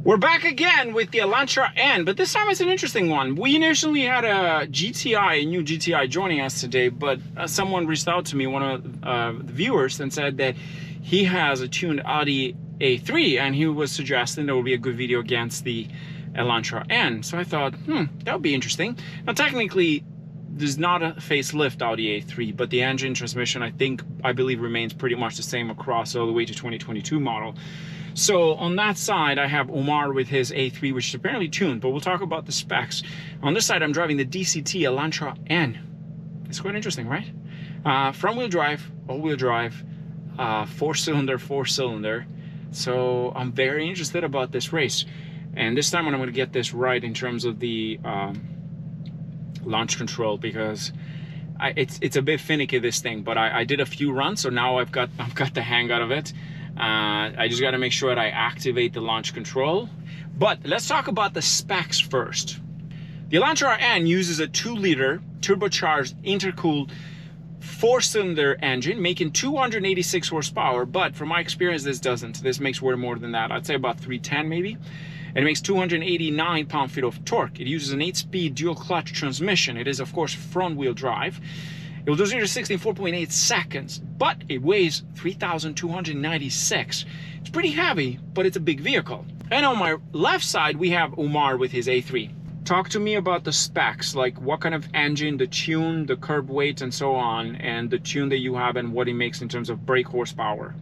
We're back again with the Elantra N, but this time it's an interesting one. We initially had a GTI, a new GTI joining us today, but someone reached out to me, one of the viewers, and said that he has a tuned Audi A3, and he was suggesting there would be a good video against the Elantra N. So I thought, that would be interesting. Now, technically, there's not a facelift Audi A3, but the engine transmission, I believe remains pretty much the same across all the way to 2022 model. So on that side, I have Omar with his A3, which is apparently tuned, but we'll talk about the specs. On this side, I'm driving the DCT Elantra N. It's quite interesting, right? Front-wheel drive, all-wheel drive, four-cylinder. So I'm very interested about this race. And this time I'm going to get this right in terms of the launch control, because it's a bit finicky, this thing, but I did a few runs, so now I've got the hang out of it. I just got to make sure that I activate the launch control. But let's talk about the specs first. The Elantra N uses a 2-liter turbocharged intercooled 4-cylinder engine making 286 horsepower, but from my experience this doesn't. This makes way more than that. I'd say about 310 maybe. And it makes 289 pound-feet of torque. It uses an 8-speed dual clutch transmission. It is of course front-wheel drive. It will do 0 to 60 in 4.8 seconds, but it weighs 3,296. It's pretty heavy, but it's a big vehicle. And on my left side, we have Omar with his A3. Talk to me about the specs, like what kind of engine, the tune, the curb weight, and so on, and the tune that you have and what it makes in terms of brake horsepower.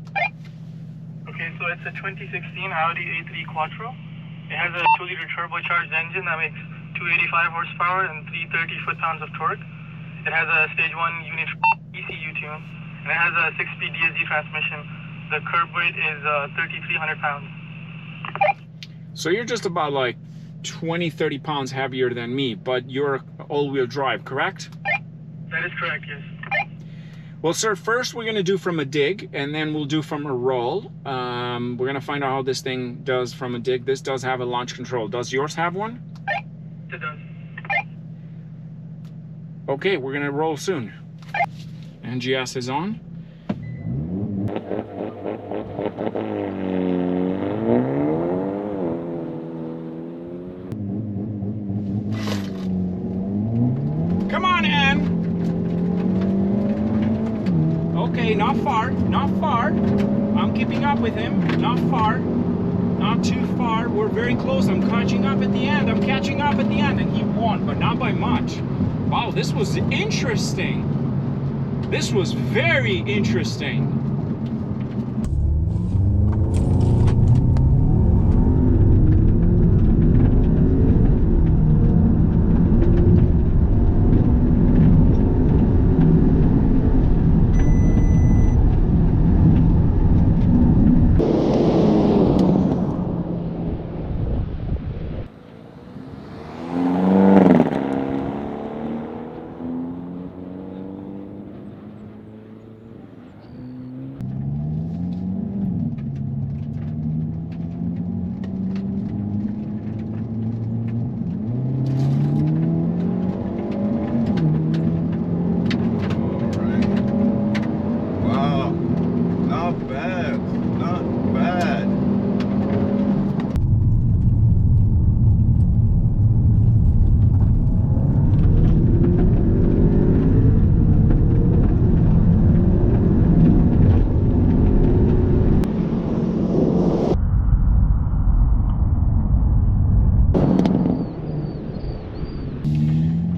Okay, so it's a 2016 Audi A3 Quattro. It has a 2-liter turbocharged engine that makes 285 horsepower and 330 foot-pounds of torque. It has a stage 1 unit ECU tune, and it has a 6-speed DSG transmission. The curb weight is 3,300 pounds. So you're just about like 20-30 pounds heavier than me, but you're all-wheel drive, correct? That is correct, yes. Well, sir, first we're going to do from a dig, and then we'll do from a roll. We're going to find out how this thing does from a dig. This does have a launch control. Does yours have one? It does. Okay, we're gonna roll soon. NGS is on. Come on, Ann. Okay, not far, not far. I'm keeping up with him. Not far, not too far. We're very close. I'm catching up at the end. And he won, but not by much. Wow, this was interesting. This was very interesting.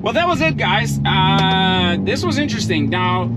Well, that was it, guys. This was interesting. Now,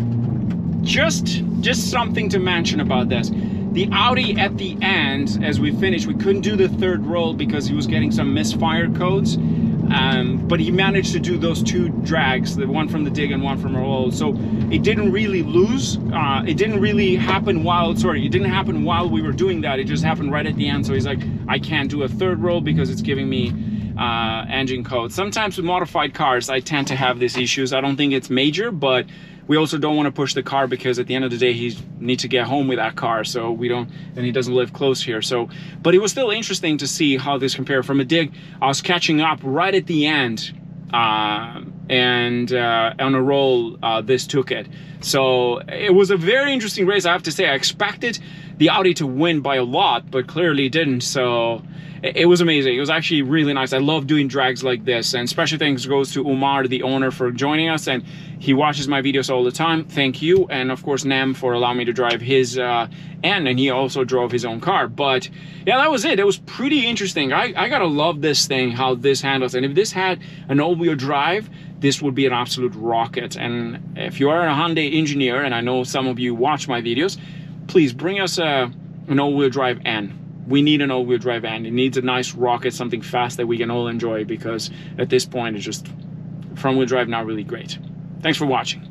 just something to mention about this. The Audi at the end, as we finished, we couldn't do the third roll because he was getting some misfire codes. But he managed to do those 2 drags, the one from the dig and one from a roll. So it didn't really lose. It didn't really happen while, it didn't happen while we were doing that. It just happened right at the end. So he's like, I can't do a third roll because it's giving me engine code. Sometimes with modified cars, I tend to have these issues. I don't think it's major, but we also don't want to push the car because at the end of the day, he needs to get home with that car. So we don't, and he doesn't live close here. So, but it was still interesting to see how this compared. From a dig, I was catching up right at the end, and on a roll, this took it. So it was a very interesting race, I have to say. I expected the Audi to win by a lot, but clearly it didn't. So it was amazing. It was actually really nice. I love doing drags like this, and special thanks goes to Umar, the owner, for joining us, and he watches my videos all the time. Thank you. And of course Nem for allowing me to drive his and he also drove his own car. But yeah, that was it. It was pretty interesting. I gotta love this thing, how this handles. And if this had an all-wheel drive, this would be an absolute rocket. And if you are a Hyundai engineer, and I know some of you watch my videos, please bring us an all-wheel drive N. We need an all-wheel drive N. It needs a nice rocket, something fast that we can all enjoy, because at this point it's just front-wheel drive not really great. Thanks for watching.